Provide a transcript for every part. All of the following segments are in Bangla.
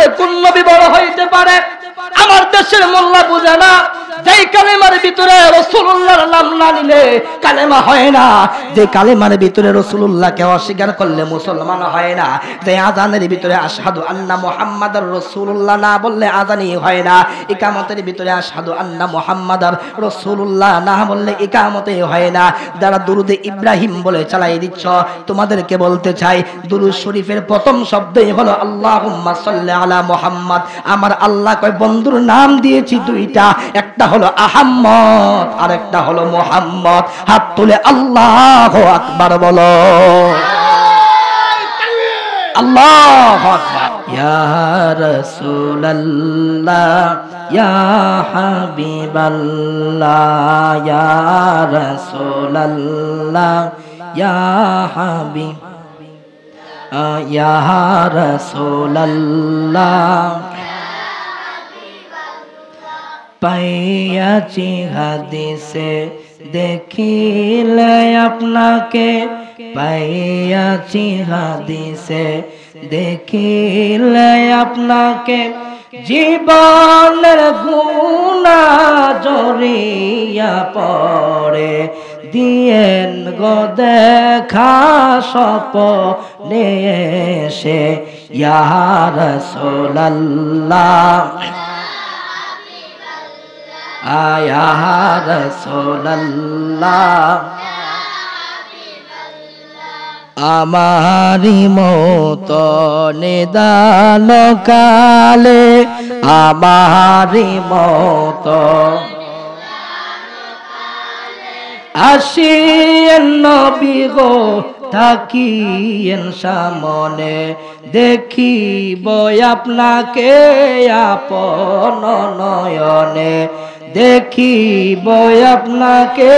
করে কোন নবী বড় হইতে পারে? আমার দেশের মোল্লা বুঝে না, যেই কালেমার ভিতরে রাসূলুল্লাহর নাম না নিলে কালেমা হয় না, যে কালেমার ভিতরে রাসূলুল্লাহকে অস্বীকার করলে মুসলমান হয় না, যে আযানের ভিতরে আশহাদু আন্না মুহাম্মাদার রাসূলুল্লাহ না বললে আযানই হয় না, ইকামতের ভিতরে আশহাদু আন্না মুহাম্মাদার রাসূলুল্লাহ না বললে ইকামতই হয় না। যারা দুরুদে ইব্রাহিম বলে চালাই দিচ্ছ, তোমাদেরকে বলতে চাই দুরূদ শরীফের প্রথম শব্দই হলো আল্লাহুম্মা সাল্লি আলা মুহাম্মাদ। আমার আল্লাহ কয় বন্ধুর নাম দিয়েছি দুইটা, একটা হলো আহাম্মদ আর একটা হলো মুহাম্মদ। হাত তুলে আল্লাহু আকবার বলো। আল্লাহু আকবার। ইয়া রাসূলুল্লাহ ইয়া হাবিবাল্লাহ ইয়া রাসূলুল্লাহ ইয়া হাবিব ইয়া রাসূলুল্লাহ পাইয়াছি হাদিসে দেখিলে আপনাকে, পাইয়াছি হাদিসে দেখিলে আপনাকে, জীবনের গুনাহ জড়িয়া পড়ে দিয়েন গো দেখা স্বপ্নে এসে। ইয়া রাসূলুল্লাহ ইয়া রাসূলুল্লাহ আমারি মত নিদান কালে, আমারি মত আসিয়েন নবী গো থাকিয়েন সামনে, দেখিব আপনাকে আপন নয়নে, দেখিব আপনাকে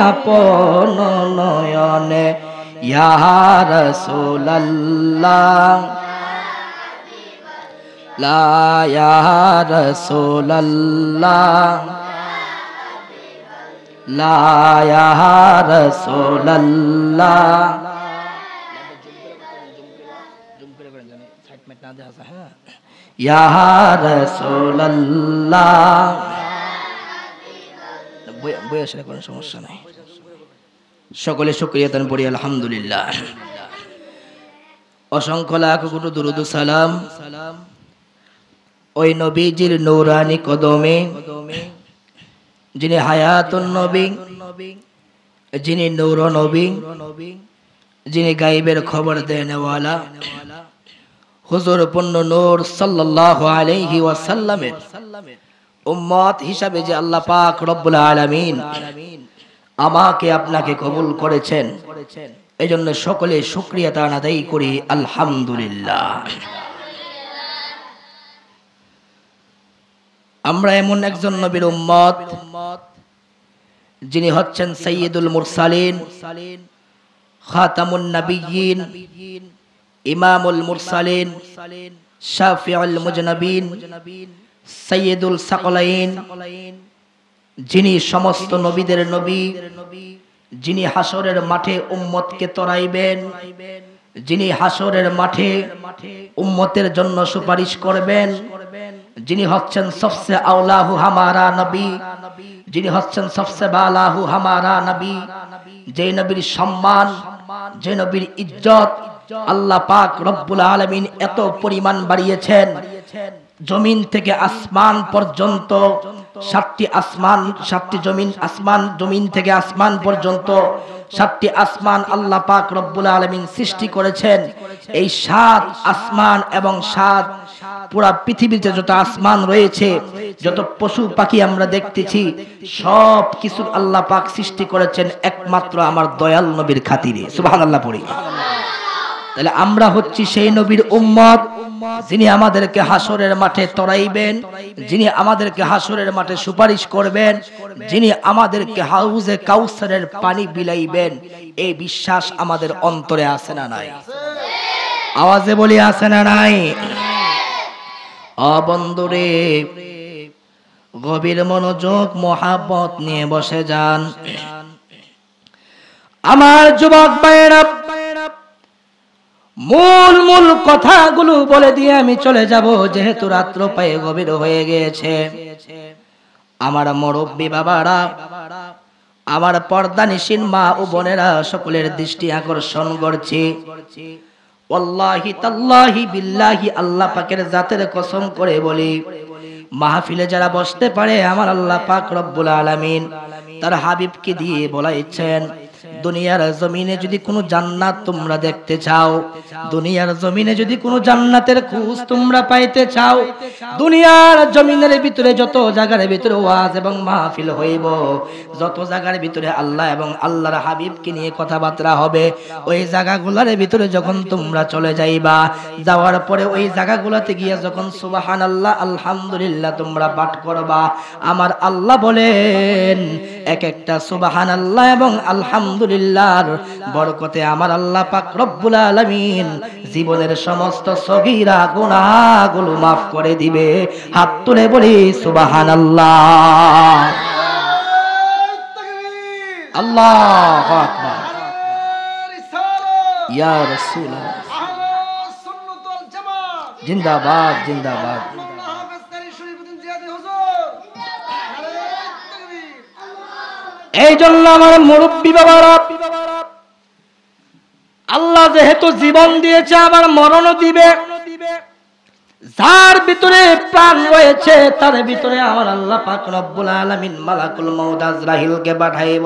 আপন নয়নে। ইয়া রাসূলুল্লাহ লা ইয়া রাসূলুল্লাহ লা ইয়া রাসূলুল্লাহ। ইয়া রাসূলুল্লাহ বয়সে কোনো সমস্যা নাই। সকলে শুকরিয়া তান পড়ি আলহামদুলিল্লাহ। অসংখ্য লাখ কোটি দুরূদ সালাম ওই নবীজির নূরানি কদমে, যিনি হায়াতুন নবী, যিনি নূর নবী, যিনি গায়বের খবর দেনেওয়ালা, হুজুর পূর্ণ নূর সাল্লাল্লাহু আলাইহি ওয়াসাল্লামের উম্মত হিসাবে যে আল্লাহ পাক রব্বুল আলামিন আমাকে আপনাকে কবুল করেছেন, এজন্য সকলে শুকরিয়া তান আদায় করি আলহামদুলিল্লাহ। আমরা এমন একজন নবীর উম্মত যিনি হচ্ছেন সাইয়্যিদুল মুরসালিন, খাতামুন নবিয়্যিন, ইমামুল মুরসালিন, শাফিউল মুজনাবিন, সাইয়্যিদুল সাকলাইন, যিনি সমস্ত নবীদের নবী, যিনি হাসরের মাঠে উম্মতকে তরাইবেন, যিনি হাসরের মাঠে উম্মতের জন্য সুপারিশ করবেন, যিনি হচ্ছেন সবসে আওলাহু হামারা নবী, যিনি হচ্ছেন সবসে বালাহু হামারা নবী, যে নবীর সম্মান, যে নবীর ইজ্জত আল্লাহ পাক রব্বুল আলামিন এত পরিমাণ বাড়িয়েছেন, জমিন থেকে আসমান পর্যন্ত, সাতটি আসমান, সাতটি জমিন, আসমান জমিন থেকে আসমান পর্যন্ত সাতটি আসমান আল্লাহ পাক রব্বুল আলামিন সৃষ্টি করেছেন। এই সাত আসমান এবং সাত পুরা পৃথিবীতে যত আসমান রয়েছে, যত পশু পাখি আমরা দেখতেছি, সব কিছু আল্লাহ পাক সৃষ্টি করেছেন একমাত্র আমার দয়াল নবীর খাতিরে। সুবহানাল্লাহ পড়ি। তাহলে আমরা হচ্ছি সেই নবীর উম্মত যিনি আমাদেরকে হাসরের মাঠে তরাইবেন, যিনি আমাদেরকে হাসরের মাঠে সুপারিশ করবেন, যিনি আমাদেরকে হাউজে কাউসারের পানি বিলাইবেন। এই বিশ্বাস আমাদের অন্তরে আছে না নাই? আওয়াজে বলি আছে না নাই? বন্ধুরে, গভীর মনোযোগ মহাব্বত নিয়ে বসে যান আমার যুবক ভাইয়েরা। মূল মূল কথাগুলো বলে দিয়ে আমি চলে যাব, যেহেতু রাত্র পায়ে গভীর হয়ে গিয়েছে। আমার মুরব্বী বাবারা, আমার পর্দানিশীন মা ও বোনেরা, সকলের দৃষ্টি আকর্ষণ করছি। ওয়াল্লাহি তাল্লাহি বিল্লাহি, আল্লাহ পাকের জাতের কসম করে বলি, মাহফিলে যারা বসতে পারে আমার আল্লাহ পাক রব্বুল আলামিন তার হাবিবকে দিয়ে বলাইছেন, দুনিয়ার জমিনে যদি কোনো জান্নাত তোমরা দেখতে চাও, দুনিয়ার জমিনে যদি কোনো জান্নাতের খোঁজ তোমরা পাইতে চাও, দুনিয়ার জমিনের ভিতরে যত জায়গার ভিতরে ওয়াজ এবং মাহফিল হইব, যত জায়গার ভিতরে আল্লাহ এবং আল্লাহর হাবিবকে নিয়ে কথাবার্তা হবে, ওই জায়গাগুলোর ভিতরে যখন তোমরা চলে যাইবা, যাওয়ার পরে ওই জায়গাগুলোতে গিয়ে যখন সুবহানাল্লাহ আলহামদুলিল্লাহ তোমরা পাঠ করবা, আমার আল্লাহ বলেন এক একটা সুবহানাল্লাহ এবং আলহামদুলিল্লাহর বরকতে আমার আল্লাহ পাক রব্বুল আলামিন জীবনের সমস্ত সগীরা গুনাহগুলো মাফ করে দিবে। হাত তুলে বলি সুবহানাল্লাহ। আল্লাহু আকবার। ইয়া রাসূলুল্লাহ জিন্দাবাদ জিন্দাবাদ। এই জন্য আমার মুরব্বী বাবারা, আল্লাহ যেহেতু জীবন দিয়েছে আবার মরণও দিবে, যার ভিতরে প্রাণ রয়েছে তার ভিতরে আমার আল্লাহ পাক রব্বুল আলামিন মালাকুল মউত আজরাইলকে পাঠাইব।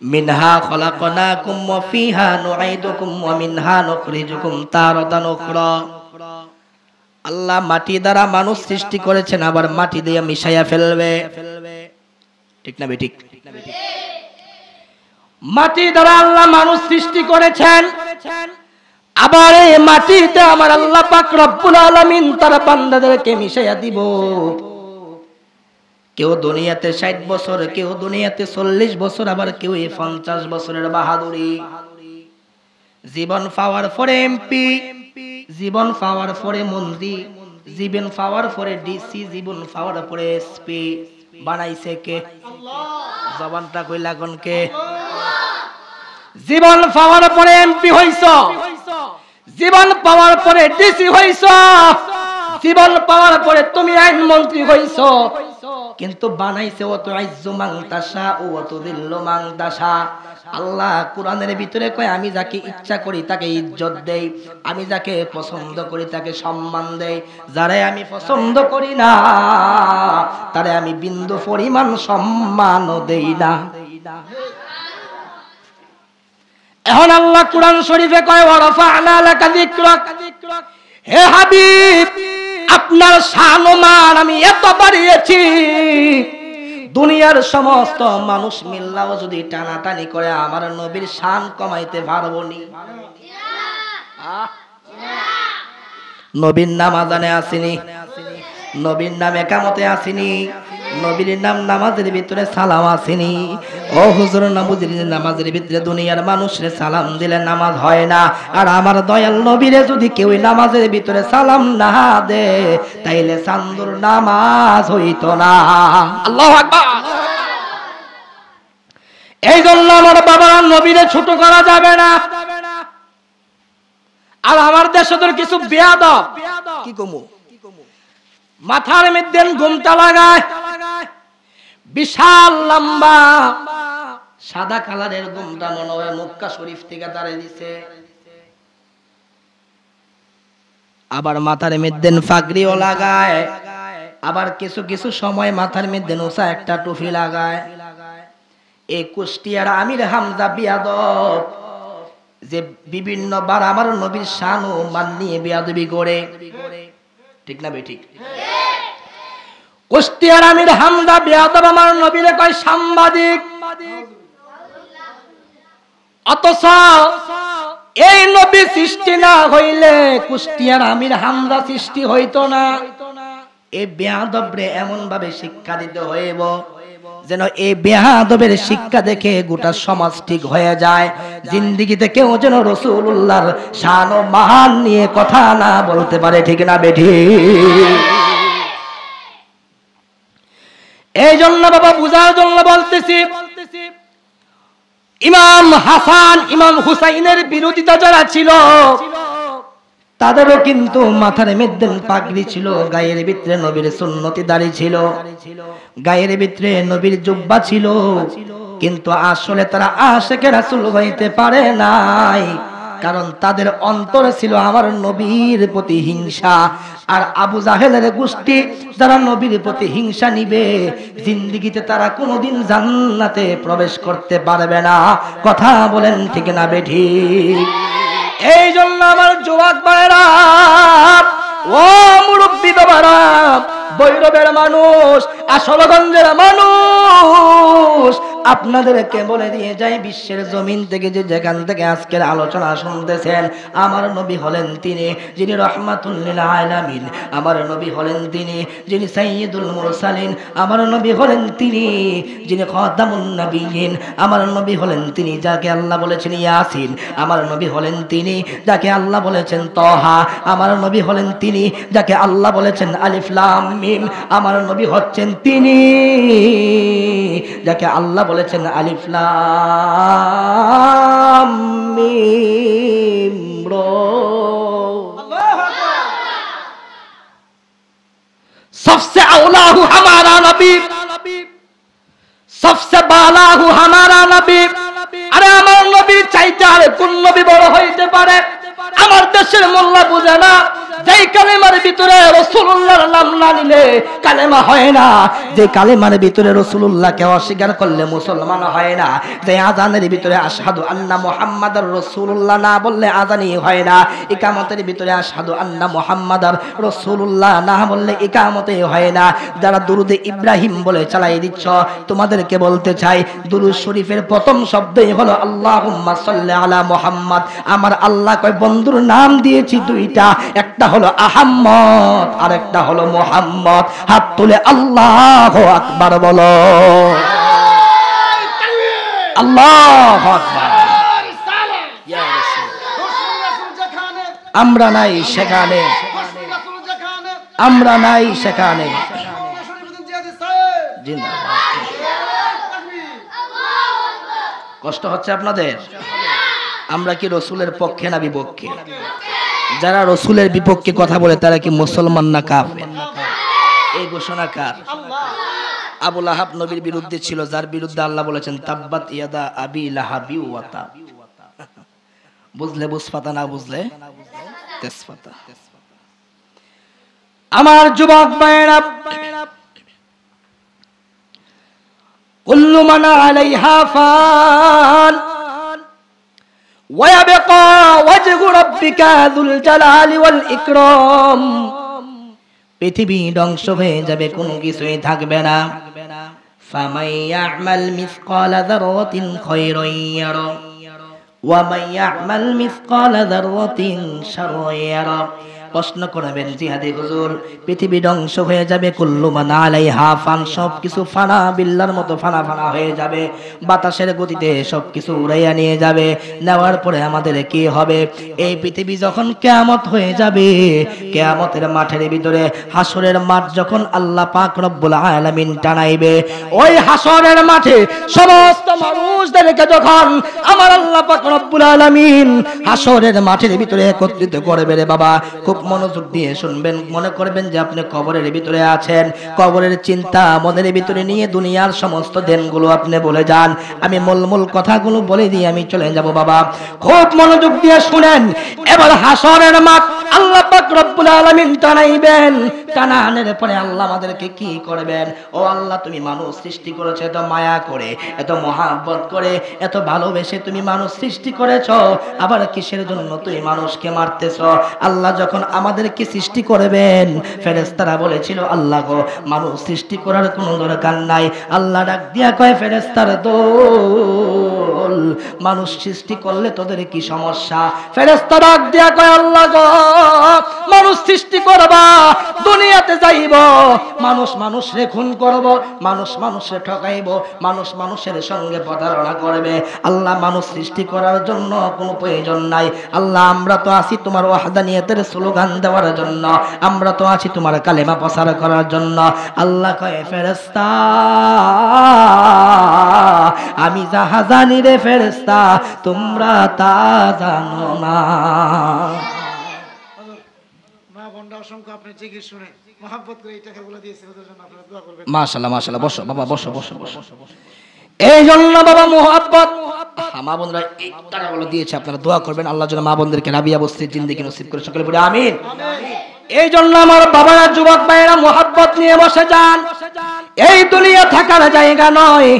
মিনহা খলাকনাকুম ওয়া ফিহা নুঈদুকুম ওয়া মিনহা নুখরিজুকুম তারাতান উখরা। আল্লাহ মাটি দ্বারা মানুষ সৃষ্টি করেছেন, আবার মাটি দিয়ে মিশাইয়া ফেলবে। ঠিক না বেঠিক? মাটি দ্বারা আল্লাহ মানুষ সৃষ্টি করেছেন, আবার এই মাটিতে আমার আল্লাহ পাক রব্বুল আলামিন তার বান্দাদেরকে মিশাইয়া দিব। কেউ দুনিয়াতে 60 বছর, কেউ দুনিয়াতে 40 বছর, আবার কেউ 50 বছরের বাহাদুরি। জীবন পাওয়ার পরে এমপি, জীবন পাওয়ার পরে মন্ত্রী, জীবন পাওয়ার পরে ডিসি, জীবন পাওয়ার পরে এসপি। বানাইছে কে? জবানটা কইলা কোন কে? জীবন পাওয়ার পরে এমপি হইছ, জীবন পাওয়ার পরে ডিসি হইছ, জীবন পাওয়ার পরে তুমি আইন মন্ত্রী হইছ, কিন্তু বানাইছে অত আইজ্জু মান তাশা ও অত দিল্লু মান তাশা। আল্লাহ কোরআনের ভিতরে কয়, আমি যাকে ইচ্ছা করি তাকে ইজ্জত দেই, আমি যাকে পছন্দ করি তাকে সম্মান দেই, যারে আমি পছন্দ করি না তারে আমি বিন্দু পরিমাণ সম্মানও দেই না। এখন আল্লাহ কোরআন শরীফে কয়, ওয়ারাফা'না লাকা যিকরাক, হে হাবিব আপনার শান ও মান আমি এত বাড়িয়েছি, দুনিয়ার সমস্ত মানুষ মিল্লাও যদি টানাটানি করে আমার নবীর শান কমাইতে পারবো নি। নবীর নাম আজানে আসেনি, নবীর নাম একামতে আসেনি, নবীর নাম নামাজের ভিতরে সালাম আসেনি। ও হুজুর, নামাজের ভিতরে দুনিয়ার মানুষরে সালাম দিলে নামাজ হয় না, আর আমার দয়াল নবীরে যদি কেউ নামাজের ভিতরে সালাম না দে তাইলে চান্দুর নামাজ হইতো না। আল্লাহু আকবার। এই জন্য আমার বাবারা নবীরে ছোট করা যাবে না। আর আমার দেশে তো কিছু বেয়াদব, কি কমু, মাথার মধ্যে ঘুমটা লাগায়, বিশাল লম্বা সাদা কালারের ঘুমটা মনে হয় মক্কা শরীফ থেকে দাঁড়িয়ে দিছে। আবার মাথার মধ্যে পাগড়িও লাগায়, আবার কিছু কিছু সময় মাথার মধ্যে নোসা একটা টুপি লাগায়। এই কুষ্টিয়ার আমির হামজা বিয়াদব, যে বিভিন্ন বার আমার নবীর শান ও মান নিয়ে বেয়াদবি করে। ঠিক না বেঠিক? কুষ্টিয়ার আমির হামজা বেয়াদব আমার নবীরে কয় সাংবাদিক, অথচ এই নবী সৃষ্টি না হইলে কুষ্টিয়ার আমির হামজা সৃষ্টি হইতো না। এই বেয়াদবরে এমন ভাবে শিক্ষা দিতে হইব যেন এই বেয়াদবের শিক্ষা দেখে গোটা সমাজ ঠিক হয়ে যায়। জিন্দেগিতে কেউ যেন রাসূলুল্লাহর শান ও মান নিয়ে কথা না বলতে পারে। ঠিক না বেঠিক? এই জন্য বাবা বুঝার জন্য বলতেছি, ইমাম হাসান ইমাম হুসাইনের বিরোধিতা যারা ছিল তাদেরও কিন্তু মাথার মধ্যে পাগড়ি ছিল, গায়ের ভিতরে নবীর সুন্নতি দাড়ি ছিল, গায়ের ভিতরে নবীর জুব্বা ছিল, কিন্তু আসলে তারা আশিকে রাসূল হইতে পারে নাই, কারণ তাদের অন্তরে ছিল আমার নবীর প্রতি হিংসা। আর আবু জাহেলের গোষ্ঠী যারা নবীর প্রতি হিংসা নিবে, জিন্দেগিতে তারা কোনোদিন জান্নাতে প্রবেশ করতে পারবে না। কথা বলেন ঠিক না বেঠিক? এই জন্য আমার যুবক ভাইরা, ও মুরব্বী বাবারা, বৈরবের মানুষ, আসলগঞ্জের মানুষ, আপনাদেরকে বলে দিয়ে যাই, বিশ্বের জমিন থেকে যে যেখান থেকে আজকের আলোচনা শুনতেছেন, আমার নবী হলেন তিনি যিনি রহমাতুল লিল আলামিন, আমার নবী হলেন তিনি যিনি সাইয়্যিদুল মুরসালিন, আমার নবী হলেন তিনি যিনি খাতামুন নবিয়্যিন, আমার নবী হলেন তিনি যাকে আল্লাহ বলেছেন ইয়াসিন, আমার নবী হলেন তিনি যাকে আল্লাহ বলেছেন তাহা, আমার নবী হলেন তিনি যাকে আল্লাহ বলেছেন আলিফ লাম মিম, আমার নবী হচ্ছেন তিনি যাকে আল্লাহ বলেছেন আলিফ লাম মিম র। सबसे औला हूँ हमारा नबी, सबसे बाला हूँ हमारा नबी। আরে আমার নবী চাইতে আর কোন নবী বড় হইতে পারে? আমার দেশের মোল্লা বুঝে না, যেই কালেমার ভিতরে রাসূলুল্লাহর নাম না নিলে কালেমা হয় না, যে কালেমার ভিতরে রাসূলুল্লাহকে অস্বীকার করলে মুসলমান হয় না, যে আযানের ভিতরে আশহাদু আন্না মুহাম্মাদার রাসূলুল্লাহ না বললে আযানই হয় না, ইকামতের ভিতরে আশহাদু আন্না মুহাম্মাদার রাসূলুল্লাহ না বললে ইকামতই হয় না। যারা দুরুদে ইব্রাহিম বলে চালাই দিচ্ছ, তোমাদেরকে বলতে চাই, দুরুদ শরীফের প্রথম শব্দই হলো আল্লাহুম্মা সাল্লি আলা মুহাম্মাদ। আমার আল্লাহ কয় বন্ধুর নাম দিয়েছি দুইটা, একটা হলো আহাম্মদ আর একটা হলো মুহাম্মদ। হাত তুলে আল্লাহু আকবার বলো, আল্লাহু আকবার। আমরা নাই সেখানে, আমরা নাই সেখানে। কষ্ট হচ্ছে আপনাদের? আমরা কি রসুলের পক্ষে না বিপক্ষে? যারা রসুলের বিপক্ষে কথা বলে তারা কি মুসলমান না কাফের? এই ঘোষণা কার? আবু লাহাব নবীর বিরুদ্ধে ছিল, যার বিরুদ্ধে আল্লাহ বলেছেন তাব্বাত ইয়াদা আবি লাহাবি ওয়া তাব। বুঝলে বুঝপাতা, না বুঝলে তেজপাতা। আমার যুবক ভাইরা, কুল্লু মান আলাইহা ফান ওয়া ইয়াবকা ওয়াজহু রাব্বিকা যুল জালালি ওয়াল ইকরাম। পৃথিবী ধ্বংস হয়ে যাবে, কোনো কিছুই থাকবে না। ফামান ইয়ামাল মিসকালা যাররাতিন খায়রান ইয়ারা ওয়া মান ইয়ামাল মিসকালা যাররাতিন শাররান ইয়ারা। প্রশ্ন করবেন জিহাদি হুজুর, পৃথিবী ধ্বংস হয়ে যাবে, কুল্লু মান আলাইহা ফান, সবকিছু ফানা বিল্লার মতো ফানা ফানা হয়ে যাবে, বাতাসের গতিতে সবকিছু উড়াইয়া নিয়ে যাবে। নেওয়ার পরে আমাদের কি হবে? এই পৃথিবী যখন কিয়ামত হয়ে যাবে, কিয়ামতের মাঠের ভিতরে, হাসরের মাঠ যখন আল্লাহ পাক রব্বুল আলামিন টানাইবে, ওই হাসরের মাঠে সমস্ত মানুষদেরকে যখন আমার আল্লাহ পাক রব্বুল আলামিন হাসরের মাঠের ভিতরে একত্রিত করবে রে বাবা, খুব মনোযোগ দিয়ে শুনবেন। মনে করবেন যে আপনি কবরের ভিতরে আছেন, কবরের চিন্তা মনের ভিতরে নিয়ে দুনিয়ার সমস্ত দিনগুলো আপনি বলে যান। আমি মূল কথাগুলো বলে দিয়ে আমি চলে যাব বাবা, খুব মনোযোগ দিয়ে শুনেন। এবার হাসরের মাঠ আল্লাহ পাক রব্বুল আলামিন টানাইবেন, টানানোর পরে আল্লাহ আমাদেরকে কি করবেন? ও আল্লাহ, তুমি মানুষ সৃষ্টি করেছো এত মায়া করে, এত মহাব্বত করে, এত ভালোবেসে তুমি মানুষ সৃষ্টি করেছো, আবার কিসের জন্য তুমি মানুষকে মারতেছো? আল্লাহ যখন আমাদেরকে সৃষ্টি করবেন, ফেরেশতারা বলেছিল আল্লাহ গো, মানুষ সৃষ্টি করার কোনো দরকার নাই। আল্লাহ ডাক দিয়া কয়, ফেরেশতার দল, মানুষ সৃষ্টি করলে তোদের কি সমস্যা? ফেরেশতা ডাক দিয়া কয়, আল্লাহ গো, মানুষ সৃষ্টি করবা, দুনিয়াতে যাইব, মানুষ মানুষরে খুন করব, মানুষ মানুষরে ঠকাইব, মানুষ মানুষের সঙ্গে প্রতারণা করবে। আল্লাহ মানুষ সৃষ্টি করার জন্য কোনো প্রয়োজন নাই। আল্লাহ আমরা তো আছি তোমার ওয়াহদানিয়তের স্লোগান দেওয়ার জন্য, আমরা তো আছি তোমার কালেমা প্রচার করার জন্য। আল্লাহ কয় ফেরেশতা আমি যাহা জানি রে ফেরেশতা তোমরা তা জানো না। মাশাআল্লাহ মাশাআল্লাহ, বসো বাবা, বসো বসো বসো। এই জন্য বাবা মুহাব্বত, মা বোনরা এই টাকাগুলো দিয়েছে, আপনারা দোয়া করবেন আল্লাহ যেন মা বোনদেরকে রাবিয়া বস্তির জিন্দেগি নসিব করে, সকলে বলে আমিন। এই জন্য আমার বাবারা, যুবক ভাইয়েরা মুহাব্বত নিয়ে বসে যান। এই দুনিয়া থাকার জায়গা নয়,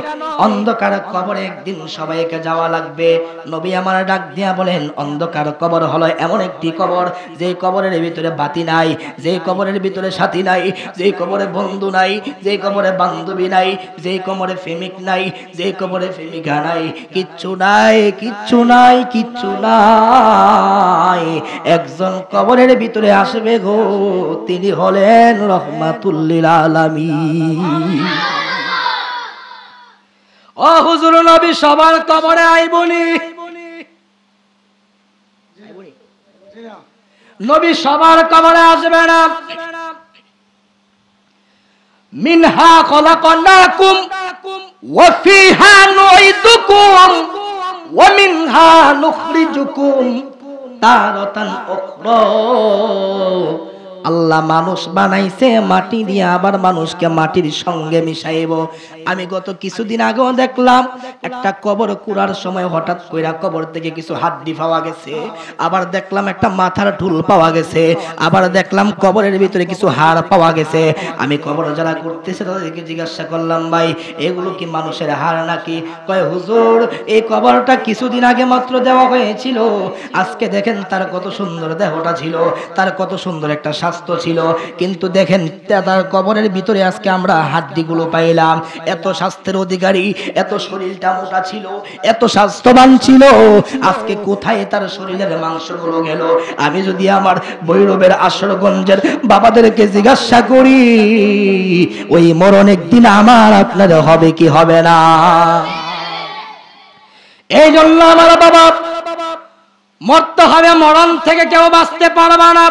অন্ধকার কবরে একদিন সবাইকে যাওয়া লাগবে। নবী আমার ডাক দিয়া বলেন, অন্ধকার কবর হলো এমন একটি কবর যে কবরের ভিতরে বাতি নাই, যে কবরের ভিতরে সাথী নাই, যে কবরে বন্ধু নাই, যে কবরে বান্ধবী নাই, যে কবরে প্রেমিক নাই, যে কবরে প্রেমিকা নাই, কিচ্ছু নাই, কিচ্ছু নাই, কিচ্ছু নাই। একজন কবরের ভিতরে আসবে গো, তিনি হলেন রহমাতুল লিল আলামিন। ও হুজুর, নবী সবার কবরে আইবনি, নবী সবার কবরে আসবে না। মিনহা খলাকনাকুম ওয়া ফিহা নুঈদুকুম ওয়া মিনহা নুখরিজুকুম তারাতান উখরা। আল্লাহ মানুষ বানাইছে মাটি দিয়ে, আবার মানুষকে মাটির সঙ্গে মিশাইব। আমি গত কিছুদিন আগেও দেখলাম একটা কবর কুড়ার সময় হঠাৎ কইরা কবর থেকে কিছু হাড্ডি পাওয়া গেছে, আবার দেখলাম একটা মাথার ঢুল পাওয়া গেছে, আবার দেখলাম কবরের ভিতরে কিছু হাড় পাওয়া গেছে। আমি কবর যারা করতেছে তাদেরকে জিজ্ঞাসা করলাম, ভাই এগুলো কি মানুষের হাড় নাকি? কয় হুজুর এই কবরটা কিছুদিন আগে মাত্র দেওয়া হয়েছিল, আজকে দেখেন তার কত সুন্দর দেহটা ছিল, তার কত সুন্দর একটা স্বাস্থ্য ছিল, কিন্তু দেখেন তার কবরের ভিতরে আজকে আমরা হাড্ডিগুলো পাইলাম। এত স্বাস্থ্যের অধিকারী, এত শরীরটা মোটা ছিল, এত স্বাস্থ্যবান ছিল, আজকে কোথায় তার শরীরের মাংসগুলো গেল? আমি যদি আমার ভৈরবের আসরগঞ্জের বাবাদেরকে জিজ্ঞাসা করি, ওই মরণ একদিন আমার আপনার হবে কি হবে না? এই জন্য আমার বাবা, মরতে হবে, মরণ থেকে কেউ বাঁচতে পারবে না।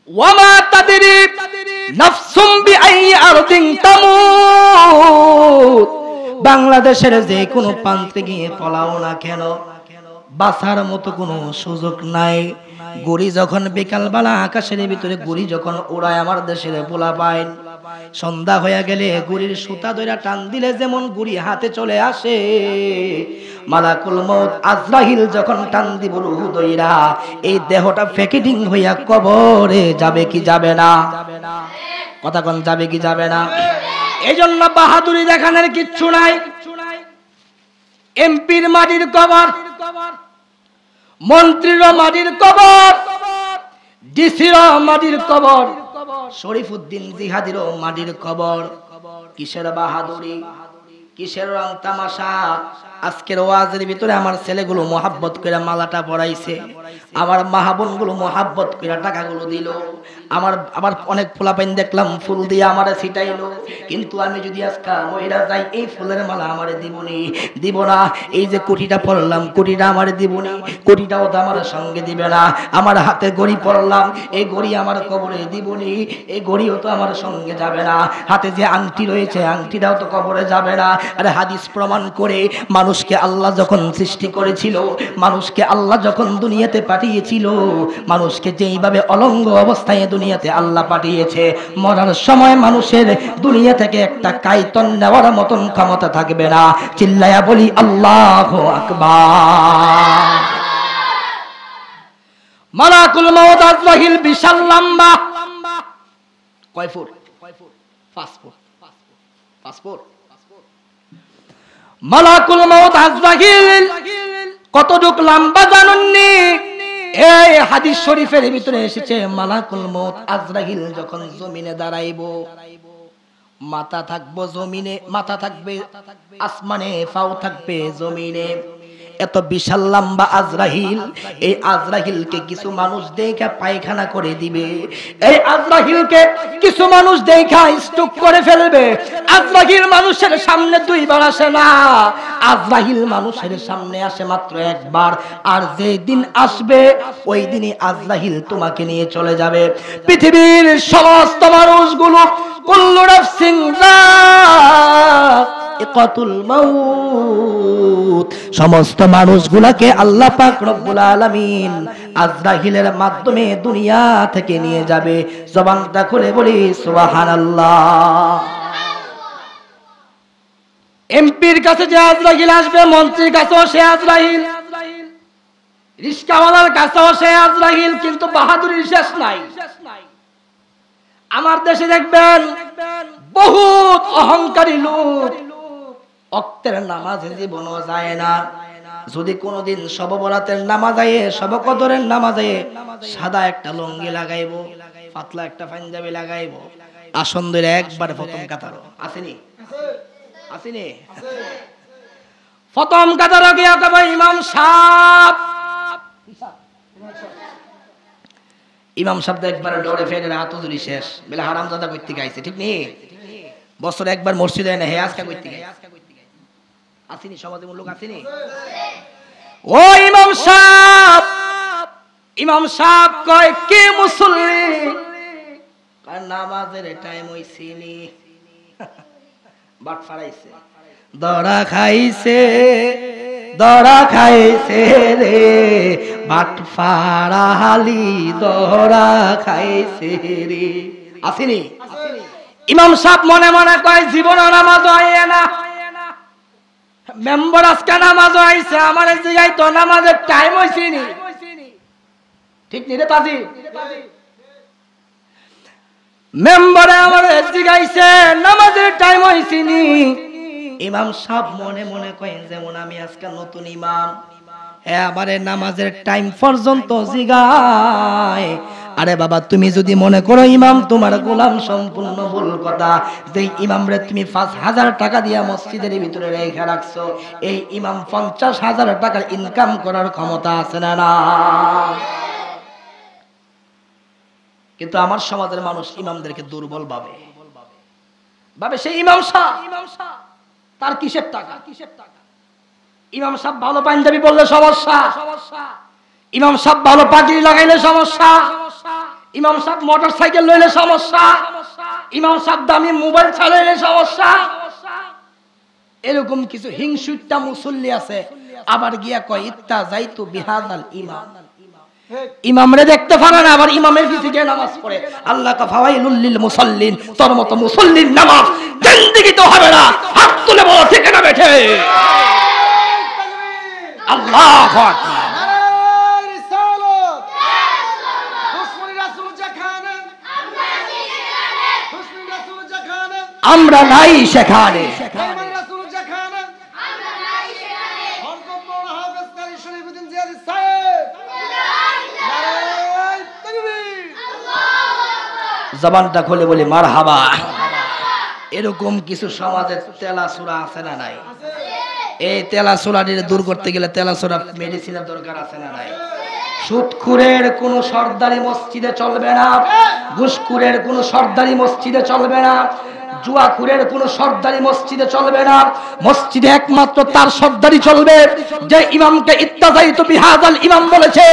ওয়ামা তাদরি নাফসুম বিআই আরদিন তামুত। বাংলাদেশের যে কোনো প্রান্তে গিয়ে পলাও না কেন, বাঁচার মতো কোনো সুযোগ নাই। গড়ি যখন বিকালবেলা আকাশের ভিতরে গড়ি যখন ওড়ায় আমার দেশের পোলা পায়, সন্ধ্যা হয়ে গেলে গড়ির সুতা ধরে টান দিলে যেমন গড়ি হাতে চলে আসে, মালাকুল মউত আজরাইল যখন টান দিব রূহ দইরা, এই দেহটা প্যাকেটিং হইয়া কবরে যাবে কি যাবে না? কথা কোন যাবে কি যাবে না? এই জন্য বাহাদুরি দেখানোর কিচ্ছু নাই। এমপির মাটির কবর, মন্ত্রীর মাটির কবর, ডিসির মাটির কবর, শরীফুদ্দিন জিহাদির মাটির কবর। কিসের বাহাদুরি, কিসের রং তামাশা? আজকের ওয়াজের ভিতরে আমার ছেলেগুলো মোহাব্বত করে মালাটা পরাইছে, আমার মাহাবোনগুলো মোহাব্বত করে টাকাগুলো দিল, আমার আবার অনেক ফুলাপাইন দেখলাম ফুল দিয়ে আমারে ছিটাইলো। কিন্তু আমি যদি আজকে মহিলা যাই, এই ফুলের মালা আমারে দিবনি, দিব না। এই যে কোটিটা পরলাম, কোটিটা আমারে দিবনি, কোটিটাও তো আমার সঙ্গে দিবে না। আমার হাতে গড়ি পরলাম, এই গড়ি আমার কবরে দিবনি, এই গড়িও তো আমার সঙ্গে যাবে না। হাতে যে আংটি রয়েছে, আংটিটাও তো কবরে যাবে না। আরে হাদিস প্রমাণ করে, মানুষকে আল্লাহ যখন সৃষ্টি করেছিল, মানুষকে আল্লাহ যখন দুনিয়াতে পাঠিয়েছিল, মানুষকে যেইভাবে অলঙ্গ অবস্থায় দুনিয়াতে আল্লাহ পাঠিয়েছে, মরার সময় মানুষের দুনিয়া থেকে একটা কাইতন নেওয়ার মতন ক্ষমতা থাকবে না। চিল্লায়া বলি আল্লাহু আকবার। মালাকুল মউত আজরাইল বিশাল লম্বা, কয় ফুট? 5 ফুট। 5 ফুট। মালাকুল মউত আজরাইল কতটুক লম্বা জানেননি? এই হাদিস শরীফের ভিতরে এসেছে, মালাকুল মউত আজরাইল যখন জমিনে দাঁড়াইবো, মাথা থাকবো জমিনে, মাথা থাকবে আসমানে, পাও থাকবে জমিনে। এত বিশাল লম্বা আজরাইল, এই আজরাইলকে কিছু মানুষ দেখা পায়খানা করে দিবে, এই আজরাইলকে কিছু মানুষ দেখা স্ট্রোক করে ফেলবে। আজরাইল মানুষের সামনে দুইবার আসে না, আজরাইল মানুষের সামনে আসে মাত্র একবার। আর যেই দিন আসবে ওই দিনই আজরাইল তোমাকে নিয়ে চলে যাবে। পৃথিবীর সমস্ত মানুষগুলো কুল্লু নাফসিন যায়িকাতুল মাউত, সমস্ত মানুষগুলোকে আল্লাহ পাক রব্বুল আলামিন আজরাইলের মাধ্যমে দুনিয়া থেকে নিয়ে যাবে। জবানটা খুলে বলি সুবহানাল্লাহ। এমপির কাছে যে আজরাইল আসবে, মন্ত্রীর কাছেও সে আজরাইল, রিস্কাওয়ালার কাছেও সে আজরাইল, কিন্তু বাহাদুরির শেষ নাই। আমার দেশে দেখবেন বহুত অহংকারী লোক, ওয়াক্তের নামাজে জীবনও যায় না। যদি কোনোদিন শবে বরাতের নামাজ আয়ে, শবে কদরের নামাজ আয়ে সাদা একটা লুঙ্গি লাগাইবো, পাতলা একটা পাঞ্জাবি লাগাইবো, আসন ধরে একবার প্রথম কাতার আসেনি, আসেনি, প্রথম কাতার গিয়া কবে ইমাম সাহেব, ইমাম সাহেব একবার ডরে ফেলে হাত ধরি শেষ বেলা হারামজাদা করতে গাইছে, ঠিক নেই? বছর একবার মসজিদে না হে আজকা করতে গাই, আসেনি সমাজে লোক আসেনি? ও ইমাম সাহেব, ইমাম সাহেব কয় কে মুসল্লি, কার নামাজের টাইম হইছিনি, বাট ফাড়াইছে, দড়া খাইছে, দড়া খাইছে রে বাট ফাড়ালি, দড়া খাইছে রে, আসেনি? ইমাম সাহেব মনে মনে কয় জীবন নামাজ হয় না, মেম্বার আজকে নামাজ আইছে, আমার জায়গায় তো নামাজের টাইম হইছিনি, ঠিক নি রে তাজি? মেম্বারে আমার জিগাইছে নামাজের টাইম হইছিনি। ইমাম সাহেব মনে মনে কয় যেমন আমি আজকে নতুন ইমাম, হ্যাঁ আমারে নামাজের টাইম পর্যন্ত জিগায়। আরে বাবা, তুমি যদি মনে করো ইমাম তোমার গোলাম, সম্পূর্ণ ভুল কথা। যে ইমাম রে তুমি 5,000 টাকা দিয়া মসজিদের ভিতরে রেখে রাখছো, এই ইমাম 50,000 টাকার ইনকাম করার ক্ষমতা আছে না? না। কিন্তু আমার সমাজের মানুষ ইমামদেরকে দুর্বল ভাবে, ভাবে সেই ইমাম সাহেব তার কিসের টাকা, কিসের টাকা? ইমাম সাহেব ভালো পাঞ্জাবি পরলে সমস্যা, ইমাম সাহেব ভালো পাগড়ি লাগাইলে সমস্যা, ইমাম সাহেব মোটর সাইকেল লইলে সমস্যা, ইমাম সাহেব দামি মোবাইল চালাইলে সমস্যা। এরকম কিছু হিংসুট্টা মুসল্লি আছে, আবার গিয়া কয় ইত্তা যাইতু বিহাদাল ইমাম, ইমামরে দেখতে পারে না, আবার ইমামের পিছে গিয়ে নামাজ পড়ে। আল্লাহ কা ফাওয়াইলুল লিল মুসাল্লিন, তোর মতো মুসল্লির নামাজ জিন্দেগি তো হবে না। হাত তুলে বলো ঠিক না বেঠে? আল্লাহু আকবার। আমরা নাই সেখানে, জবানটা খুলে বলি মারহাবা। এরকম কিছু সমাজে তেলাসুরা আছে না নাই? এই তেলাসুরাটির দূর করতে গেলে তেলাসুরা মেডিসিনের দরকার আছে না নাই? সুদখুরের কোন সর্দারি মসজিদে চলবে না, ঘুষখুরের কোন সর্দারি মসজিদে চলবে না, জুয়াখুরের কোন সর্দারি মসজিদে চলবে না। মসজিদে একমাত্র তার সর্দারি চলবে যে ইমামকে ইত্তাজাইতু বিহাদাল ইমাম বলেছে,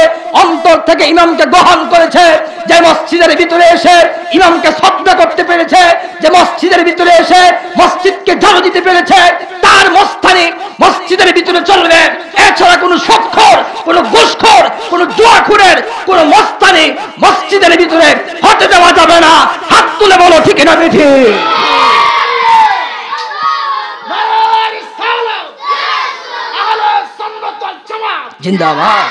অন্তর থেকে ইমামকে গ্রহণ করেছে, যে মসজিদের ভিতরে এসে ইমামকে শ্রদ্ধা করতে পেরেছে, যে মসজিদের ভিতরে এসে মসজিদকে ঝাড়ু দিতে পেরেছে, তার মস্তানি মসজিদের ভিতরে চলবে। এছাড়া কোন সুদখোর, কোন ঘুষখোর, কোন জুয়াখুরের কোন মস্তানি মসজিদের ভিতরে হতে দেওয়া যাবে না। হাত তুলে বলো ঠিক না বেঠি? জিন্দাবাদ,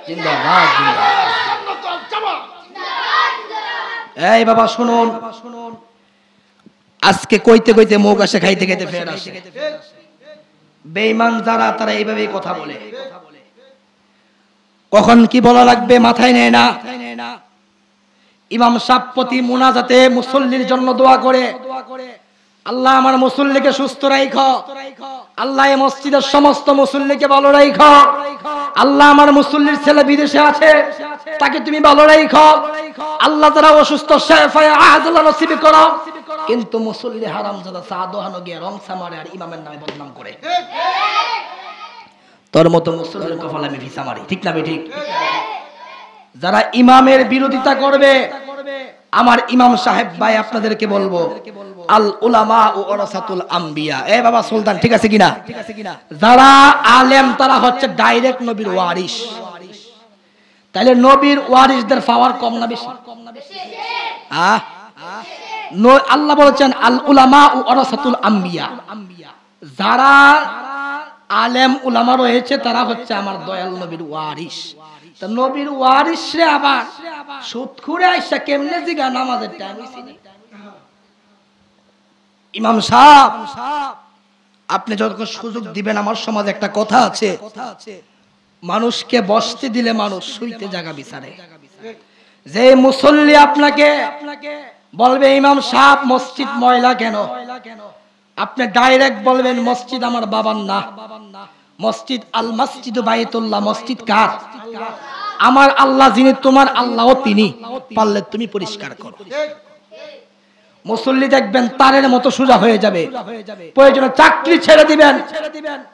জিন্দাবাদ, এই বাবা শুনুন, আজকে কইতে কইতে মুখ আসে, খাইতে খাইতে ফের আসে। বেঈমান যারা তারা এইভাবেই কথা বলে, কখন কি বলা লাগবে মাথায় নেয় না। ইমাম সাহেব প্রতি মুনাজাতে মুসল্লির জন্য দোয়া করে, আল্লাহ আমার মুসল্লিকে সুস্থ রাখো, আল্লাহ এই মসজিদের সমস্ত মুসল্লিকে ভালো রাখো, আল্লাহ আমার মুসল্লির ছেলে বিদেশে আছে তাকে তুমি ভালো রাখো, আল্লাহ যারা অসুস্থ শেফায়ে আজলা নসিব করো। কিন্তু মুসল্লি হারামজাদা চা দোহানো গিয়ে রংসা মারে আর ইমামের নামে বদনাম করে, তোর মতো মুসল্লির কপালে আমি ভিসা মারি, ঠিক না ঠিক? যারা ইমামের বিরোধিতা করবে, আমার ইমাম সাহেব ভাই আপনাদেরকে বলবো, আল উলামা ও ওয়ারাসাতুল আম্বিয়া। এ বাবা সুলতান ঠিক আছে কিনা? যারা আলেম তারা হচ্ছে ডাইরেক্ট নবীর ওয়ারিস। তাহলে নবীর ওয়ারিসদের পাওয়ার কম না বেশি? আল্লাহ বলেছেন আল উলামা ও ওয়ারাসাতুল আম্বিয়া। যারা আলেম উলামা রয়েছে তারা হচ্ছে আমার দয়াল নবীর ওয়ারিস। তা নবীর ওয়ারিসরে আবার সুদখুরে আইসা কেমনে জিগা নামাজের টাইম হইছে? ইমাম সাহেব আপনি যখন সুযোগ দিবেন, আমার সমাজে একটা কথা আছে, মানুষকে বসতে দিলে মানুষ শুইতে জায়গা বিচারে। যে মুসল্লি আপনাকে বলবে ইমাম সাহেব মসজিদ ময়লা কেন, আপনি ডাইরেক্ট বলবেন মসজিদ আমার বাবার না, মসজিদ আল মসজিদ বাইতুল্লাহ, মসজিদ কার? আমার আল্লাহ যিনি, তোমার আল্লাহও তিনি, পারলে তুমি পরিষ্কার করো। মুসল্লি দেখবেন তারের মতো সোজা হয়ে যাবে, প্রয়োজনে চাকরি ছেড়ে দিবেন,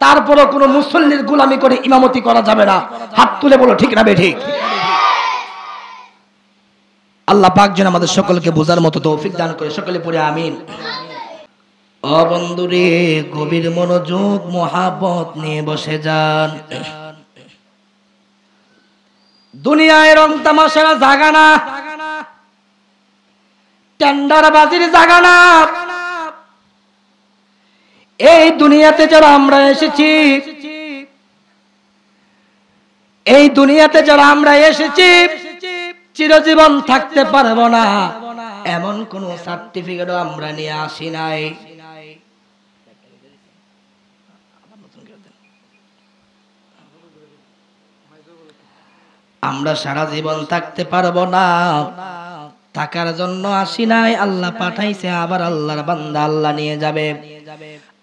তারপরও কোনো মুসল্লির গোলামি করে ইমামতি করা যাবে না। হাত তুলে বলো ঠিক না ঠিক? আল্লাহ পাক যেন আমাদের সকলকে বোঝার মতো তৌফিক দান করে, সকলে পড়ে আমিন। ও বন্ধুরে, গভীর মনোযোগ মহাব্বত নিয়ে বসে যান। দুনিয়ায় রং তামাশার জায়গা না, টেন্ডারবাজির জায়গা না। এই দুনিয়াতে যারা আমরা এসেছি, এই দুনিয়াতে যারা আমরা এসেছি চিরজীবন থাকতে পারবো না এমন কোন সার্টিফিকেটও আমরা নিয়ে আসি নাই। আমরা সারা জীবন থাকতে পারবো না, থাকার জন্য আসি নাই, আল্লাহ পাঠাইছে, আবার আল্লাহর বান্দা আল্লাহ নিয়ে যাবে।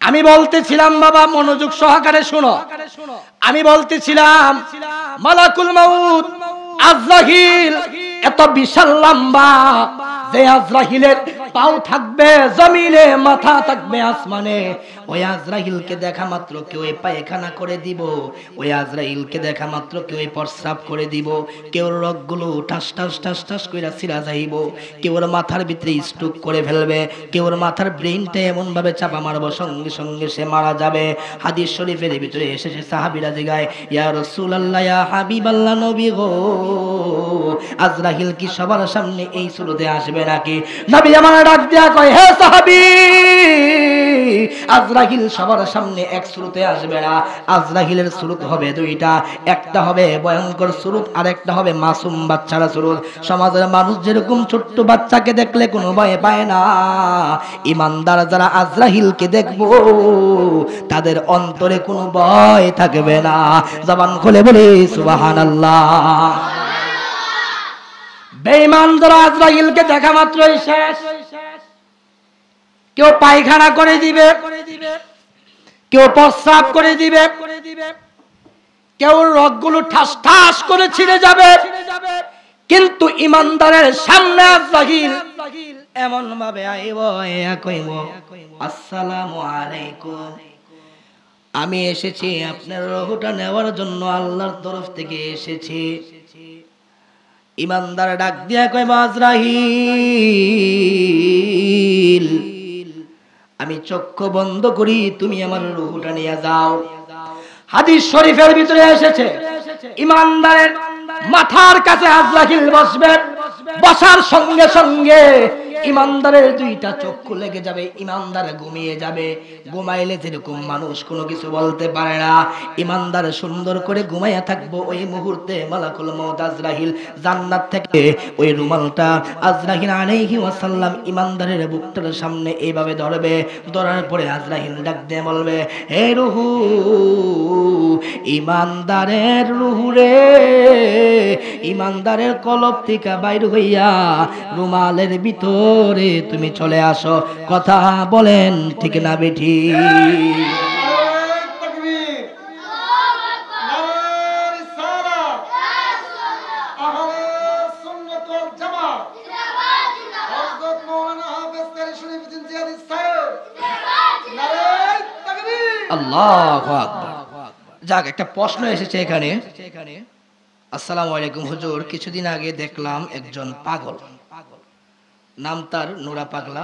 আমি বলতেছিলাম বাবা মনোযোগ সহকারে শোনো, আমি বলতেছিলাম মালাকুল মাউত আজরাইল এত বিশাল লম্বা যে আজরাইলের পাও থাকবে জমিনে, মাথা থাকবে আসমানে। ওই আজরাইলকে দেখা মাত্র কেউ পায়খানা করে দিব, ওই আজরাইলকে দেখা মাত্র কেউ প্রস্রাব করে দিব, কেউ রগগুলো ঠাস ঠাস ঠাস ঠাস কইরা ছিঁড়া যাইব, কেউর মাথার ভিতরে স্ট্রোক করে ফেলবে, কেউর মাথার ব্রেইনটা এমন ভাবে চাপা মারব সঙ্গে সঙ্গে সে মারা যাবে। হাদিস শরীফের ভিতরে এসেছে সাহাবীরা জিগায়, ইয়া রাসূলুল্লাহ ইয়া হাবিবাল্লাহ নবী গো, আজরাইল কি সবার সামনে এই সুরতে আসবে নাকি? নবী আমার ডাক দিয়া কয়, হে সাহাবী, আজরাইল সবার সামনে এক সুরতে আসবে না। আজরাইলের সুরত হবে দুইটা, একটা হবে ভয়ঙ্কর সুরত, আর একটা হবে মাসুম বাচ্চারা সুরত। সমাজের মানুষ যেরকম ছোট্ট বাচ্চাকে দেখলে কোনো ভয় পায় না, ইমানদার যারা আজরাইলকে দেখবো তাদের অন্তরে কোনো ভয় থাকবে না। জবান খুলে বলি সুবহানাল্লাহ। বেঈমান যারা আজরাইলকে দেখা মাত্রই শেষ, কেউ পায়খানা করে দিবে, কেউ প্রস্রাব করে দিবে, কেউ রগগুলো ঠাস ঠাস করে ছিঁড়ে যাবে, কিন্তু ইমানদারের সামনে আজরাইল এমন ভাবে আইব, কইব আসসালামু আলাইকুম, আমি এসেছি আপনার রূহটা নেওয়ার জন্য, আল্লাহর তরফ থেকে এসেছি। ইমানদার ডাক দিয়া কইব, আজরাইল আমি চক্ষু বন্ধ করি, তুমি আমার রূহটা নিয়ে যাও। হাদিস শরীফের ভিতরে এসেছে ইমানদারের মাথার কাছে আজরাইল বসবে, বসার সঙ্গে সঙ্গে ইমানদারের দুইটা চক্ষু লেগে যাবে, ইমানদার ঘুমিয়ে যাবে। ঘুমাইলে যেরকম মানুষ কোনো কিছু বলতে পারে না, ইমানদার সুন্দর করে ঘুমাইয়া থাকবো। ওই মুহূর্তে মালাকুল মউত আজরাইল জান্নাত থেকে ওই রুমালটা আজরাইল আলাইহি ওয়াসাল্লাম ইমানদারের বুকটার সামনে এইভাবে ধরবে। ধরার পরে আজরাইল ডাক দিয়ে বলবে, হে রুহু, ইমানদারের রুহু রে, ইমানদারের কলব থেকে বাইর হইয়া রুমালের ভিতরে তুমি চলে আসো। কথা বলেন ঠিক না বেঠি? আল্লাহু আকবার। যাক, একটা প্রশ্ন এসেছে এখানে। আসসালামু আলাইকুম হুজুর, কিছুদিন আগে দেখলাম একজন পাগল, নাম তার নুরা পাগলা,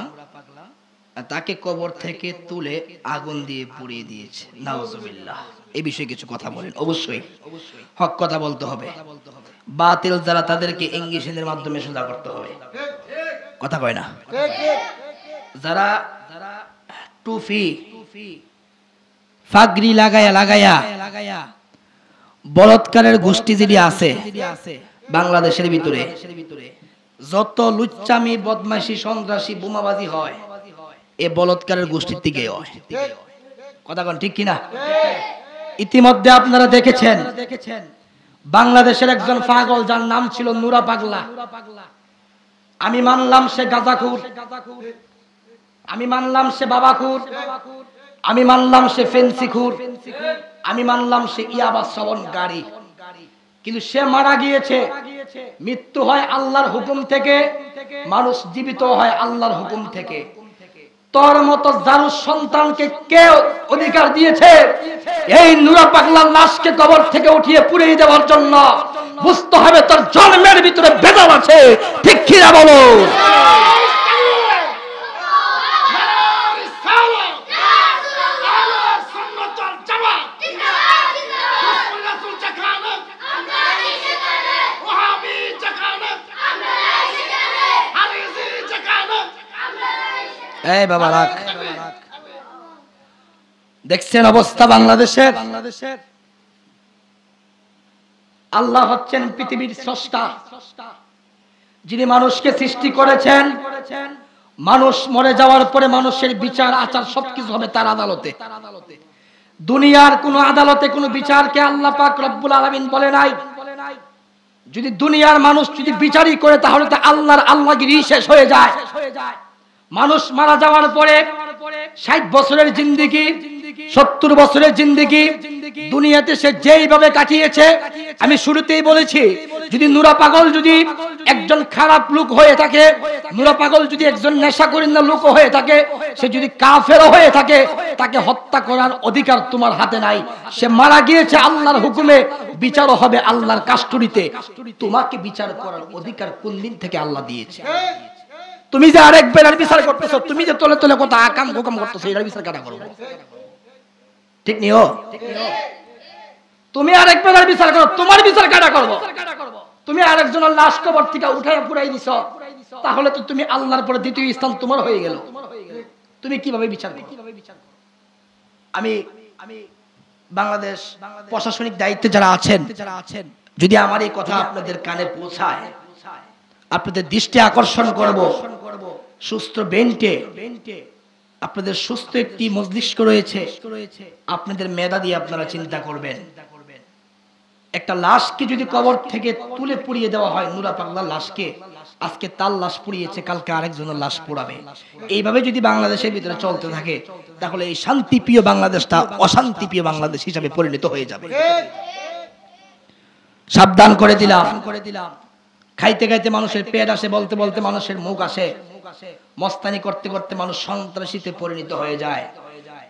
তাকে কবর থেকে তুলে আগুন দিয়ে পুড়িয়ে দিয়েছে, নাউজুবিল্লাহ। এই বিষয়ে কিছু কথা বলেন। অবশ্যই হক কথা বলতে হবে, বাতিল যারা তাদেরকে ইংলিশের মাধ্যমে সোজা করতে হবে। কথা কয় না? যারা টুপি ফাগরি লাগায়া বলৎকারের গোষ্ঠী যেটি আছে বাংলাদেশের ভিতরে, যত লুচ্চামি বদমাশি সন্ত্রাসী বোমাবাজি হয় এ বলৎকারের গোষ্ঠীর থেকে হয়। কথা কোন ঠিক কিনা? ইতিমধ্যে আপনারা দেখেছেন বাংলাদেশের একজন পাগল যার নাম ছিল নুরা পাগলা। আমি মানলাম সে গাঁজাখুর, আমি মানলাম সে বাবাখুর, আমি মানলাম সে ফেন্সিখুর, আমি মানলাম সে ইয়াবা সেবনকারী, কিন্তু সে মারা গিয়েছে। মৃত্যু হয় আল্লাহর হুকুম থেকে, মানুষ জীবিত হয় আল্লাহর হুকুম থেকে। তোর মতো জারু সন্তানকে কে অধিকার দিয়েছে এই নুরা পাগলার লাশকে কবর থেকে উঠিয়ে পুড়িয়ে দেওয়ার জন্য? বুঝতে হবে তোর জন্মের ভিতরে ভেজাল আছে, ঠিক কিনা বলো? এই বাবা রাখ। দেখছেন অবস্থা বাংলাদেশের? আল্লাহ হচ্ছেন পৃথিবীর স্রষ্টা, যিনি মানুষকে সৃষ্টি করেছেন। মানুষ মরে যাওয়ার পরে মানুষের বিচার আচার সবকিছু হবে তার আদালতে। দুনিয়ার কোন আদালতে কোন বিচারকে আল্লাহ পাক রব্বুল আলামিন বলে নাই। যদি দুনিয়ার মানুষ যদি বিচারই করে তাহলে তো আল্লাহগিরি শেষ হয়ে যায়। মানুষ মারা যাওয়ার পরে 60 বছরের জিন্দেগি, 70 বছরের জিন্দেগি দুনিয়াতে সে যেইভাবে কাটিয়েছে, আমি শুরুতেই বলেছি, যদি নুরা পাগল যদি একজন খারাপ লোক হয়ে থাকে, নুরা পাগল যদি একজন নেশাখোর লোক হয়ে থাকে, সে যদি কাফের হয়ে থাকে, তাকে হত্যা করার অধিকার তোমার হাতে নাই। সে মারা গিয়েছে আল্লাহর হুকুমে, বিচারও হবে আল্লাহর কাস্টডিতে। তোমাকে বিচার করার অধিকার কোন দিন থেকে আল্লাহ দিয়েছে? তুমি যে আরেক বেলার বিচার করতেছো, তুমি যে তলে তলে কথা আকাম হুকুম করতেছো, এর বিচার কাটা করবো? ঠিক নিও? তুমি আরেক বেলার বিচার করো, তোমার বিচার কাটা করবো? তুমি আরেকজনের লাশ কবর থেকে উঠায় পুরাই দিছো, তাহলে তো তুমি আল্লাহর পরে দ্বিতীয় স্থান তোমার হয়ে গেল। তুমি কিভাবে বিচার করো? আমি বাংলাদেশ প্রশাসনিক দায়িত্বে যারা আছেন, যদি আমার এই কথা আপনাদের কানে পৌঁছায়, আপনাদের দৃষ্টি আকর্ষণ করব, সুস্থ বেন্টে আপনাদের সুস্থ একটি মস্তিষ্ক রয়েছে, আপনাদের মেধা দিয়ে আপনারা চিন্তা করবেন। একটা লাশকে যদি কবর থেকে তুলে পুড়িয়ে দেওয়া হয়, নুরা পাগলার লাশকে, আজকে তার লাশ পুড়িয়েছে, কালকে আরেকজনের লাশ পোড়াবে। এইভাবে যদি বাংলাদেশের ভিতরে চলতে থাকে, তাহলে এই শান্তিপ্রিয় বাংলাদেশটা অশান্তিপ্রিয় বাংলাদেশ হিসাবে পরিণত হয়ে যাবে। সাবধান করে দিলাম। খাইতে খাইতে মানুষের পেট আসে, বলতে বলতে মানুষের মুখ আসে, মস্তানি করতে করতে মানুষ সন্ত্রাসীতে পরিণত হয়ে যায়।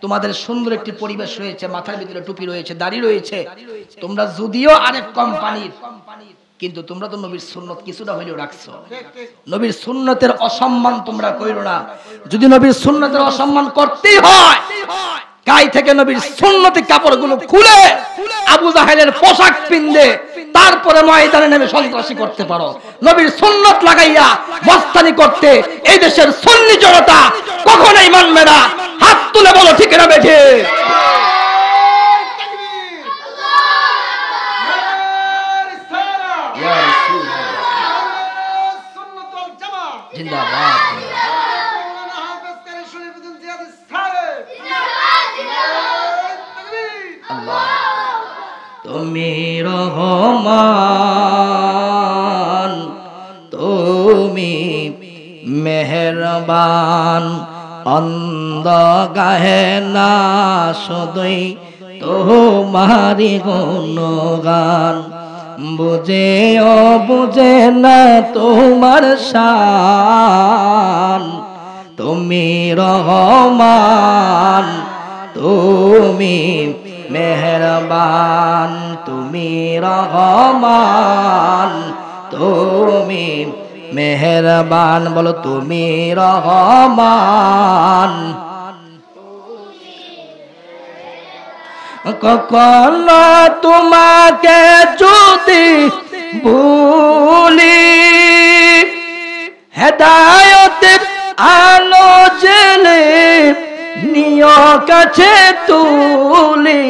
তোমাদের সুন্দর একটি পরিবেশ রয়েছে, মাথার ভিতরে টুপি রয়েছে, দাড়ি রয়েছে, তোমরা যদিও আরেক কোম্পানির, কিন্তু তোমরা তো নবীর সুন্নত কিছুটা হইলেও রাখছো। নবীর সুন্নতের অসম্মান তোমরা কইরো না। যদি নবীর সুন্নতের অসম্মান করতেই হয়, গায়ে থেকে নবীর সুন্নতি কাপড়গুলো খুলে আবু জাহেলের পোশাক পিন্দে তারপরে ময়দানে নেমে সন্ত্রাসী করতে পারো। নবীর সুন্নত লাগাইয়া মস্তানি করতে এই দেশের সুন্নি জনতা কখনোই মানবে না। হাত তুলে বলো ঠিক না বেঠে? জিন্দাবাদ। তুমি রহমান তুমি মেহেরবান অন্ধ গাহে না সদয় তোমারি গুণগান বুঝে ও বুঝে না তোমার শান তুমি রহমান তুমি মেহেরবান তুমি রহমান তুমি মেহেরবান বলো তুমি রহমান কখনো তোমাকে যদি ভুলি হেদায়েতের আলো জেলে নিয় কাছে তুলি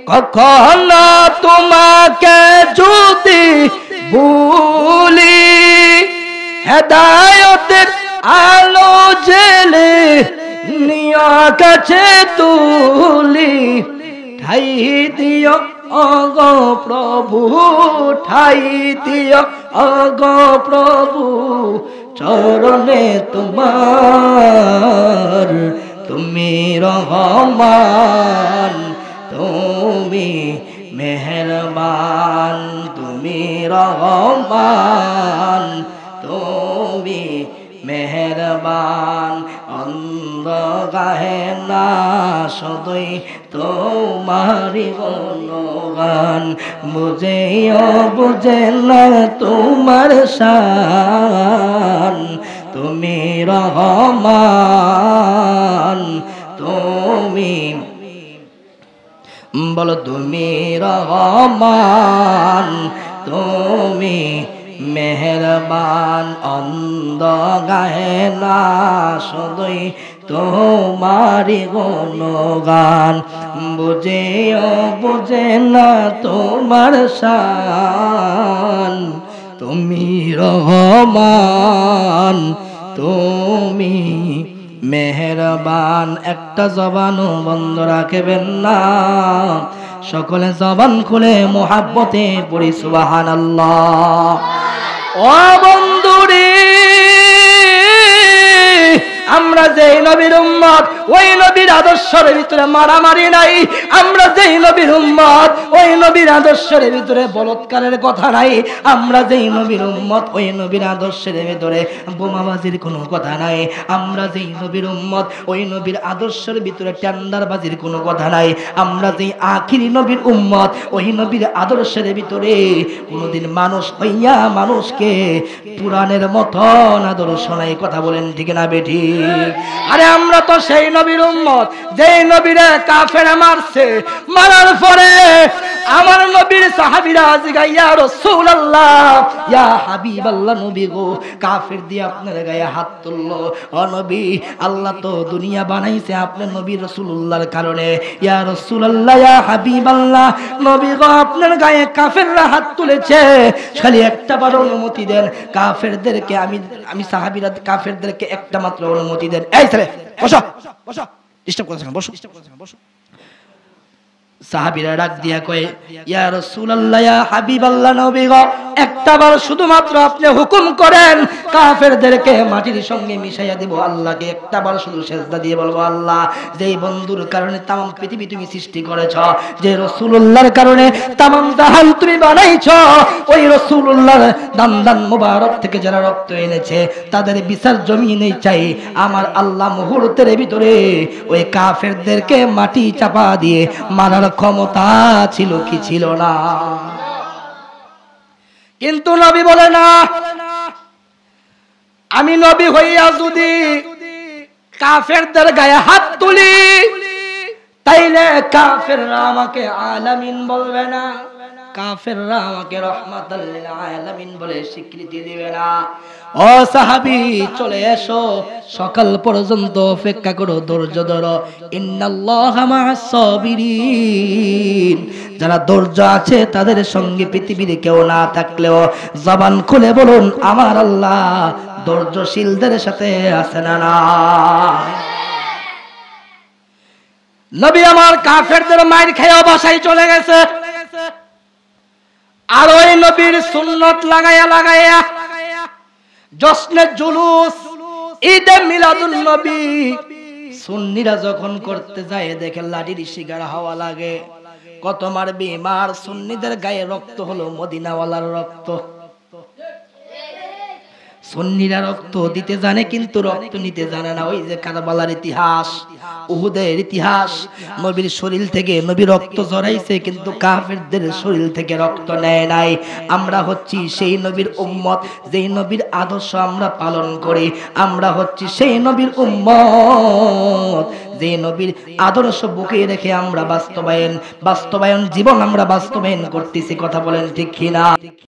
কখনো তোমাকে যদি ভুলি হেদায়েতের আলো জেলে নিয় কাছে তুলি ঠাই দিও অগ প্রভু ঠাই দিও অগ প্রভু চরণে তোমার তুমি রহমান তুমি মেহেরবান তুমি রহমান তুমি মেহেরবান অন্ধ গাহে না সদয় তোমারি গুণগান বুঝে ও বুঝে না তোমার শান তুমি রহমান তুমি বলো তুমি রহমান তুমি মেহেরবান অন্ধ গাহে না সদয় তোমারি গুণগান বুঝে ও বুঝে না তোমার শান তুমি রহমান তুমি মেহেরবান একটা জবানও বন্ধ রাখবেন না সকলে জবান খুলে মোহাব্বতে পড়ি সুবহানাল্লাহ ও বন্ধুরে আমরা যেই নবীর উম্মত ওই নবীর আদর্শের ভিতরে মারামারি নাই আমরা যেই নবীর উম্মত ওই নবীর আদর্শের ভিতরে বলৎকারের কথা নাই আমরা যেই নবীর উম্মত ওই নবীর আদর্শের ভিতরে বোমাবাজির কোনো কথা নাই আমরা যেই নবীর উম্মত ওই নবীর আদর্শের ভিতরে টেন্ডারবাজির কোনো কথা নাই আমরা যেই আখিরি নবীর উম্মত ওই নবীর আদর্শের ভিতরে কোনোদিন মানুষ হইয়া মানুষকে পুরাণের মতন আদর্শ নাই কথা বলেন ঠিক না বেঠি আরে আমরা তো সেই নবীর উম্মত যেই নবীরে কাফেরে মারছে মারার পরে আমার নবীর সাহাবীরা জিজ্ঞাসা ইয়া রাসূলুল্লাহ ইয়া হাবিবাল্লাহ নবী গো কাফের দিয়ে আপনার গায়ে হাত তুললো ও নবী আল্লাহ তো দুনিয়া বানাইছে আপনার নবী রাসূলুল্লাহর কারণে ইয়া রাসূলুল্লাহ ইয়া হাবিবাল্লাহ নবী গো আপনার গায়ে কাফেররা হাত তুলেছে খালি একটা বার অনুমতি দেন কাফেরদেরকে আমি সাহাবীরা কাফেরদেরকে একটা মাত্র অনুমতি দেন এই ছেলে বসো বসো ডিস্টার্ব করছ না বসো বসো সাহাবীরা ডাক দিয়া কয় ইয়া রাসূলুল্লাহ ইয়া হাবিবাল্লাহ নবী গো একটাবার শুধুমাত্র আপনি হুকুম করেন কাফেরদেরকে মাটির সঙ্গে মিশাইয়া দেব আল্লাহকে একটাবার শুধু সিজদা দিয়ে বলবো আল্লাহ যেই বন্ধুর কারণে तमाम পৃথিবী তুমি সৃষ্টি করেছো যে রাসূলুল্লাহর কারণে तमाम জাহান তুমি বানাইছো ওই রাসূলুল্লাহর দান মোবারক থেকে যারা রক্ত এনেছে তাদের বিচার জমিনে চাই আমার আল্লাহ মুহূর্তের ভিতরে ওই কাফেরদেরকে মাটি চাপা দিয়ে মারার ক্ষমতা ছিল কি ছিল না কিন্তু নবী বলে না আমি নবী হইয়া যদি কাফেরদের গায়ে হাত তুলি তাইলে কাফেররা আমাকে আলামিন বলবে না কাফেররা আমাকে রাহমাতাল লিল আলামিন বলে স্বীকৃতি দিবে না ও সাহাবী চলে এসো সকাল পর্যন্ত অপেক্ষা করো ধৈর্য ধরো ইন্নাল্লাহা মা'আস সাবিরিন যারা ধৈর্য আছে তাদের সঙ্গে পৃথিবীর কেউ না থাকলেও জবান খুলে বলুন আমার আল্লাহ ধৈর্যশীলদের সাথে আছে না না নবী আমার কাফেরদের মাইর খেয়ে বাসায় চলে গেছে আর ওই নবীর সুন্নত লাগায়া জশ্নে জুলুস, ঈদে মিলাদুন নবী সুন্নিরা যখন করতে যায় দেখে লাঠির শিকার হওয়া লাগে। কত মারবি মার, সুন্নিদের গায়ে রক্ত হলো মদিনাওয়ালার রক্ত। সুন্নিরা রক্ত দিতে জানে কিন্তু রক্ত নিতে জানে না। ওই যে কারবালার ইতিহাস, উহুদের ইতিহাস, নবীর শরীর থেকে নবী রক্ত ঝরাইছে কিন্তু কাফেরদের শরীর থেকে রক্ত নেয় নাই। আমরা হচ্ছি সেই নবীর উম্মত যেই নবীর আদর্শ আমরা পালন করি। আমরা হচ্ছি সেই নবীর উম্মত যে নবীর আদর্শ বুকে রেখে আমরা বাস্তবায়ন জীবন আমরা বাস্তবায়ন করতেছি। কথা বলেন ঠিক কিনা?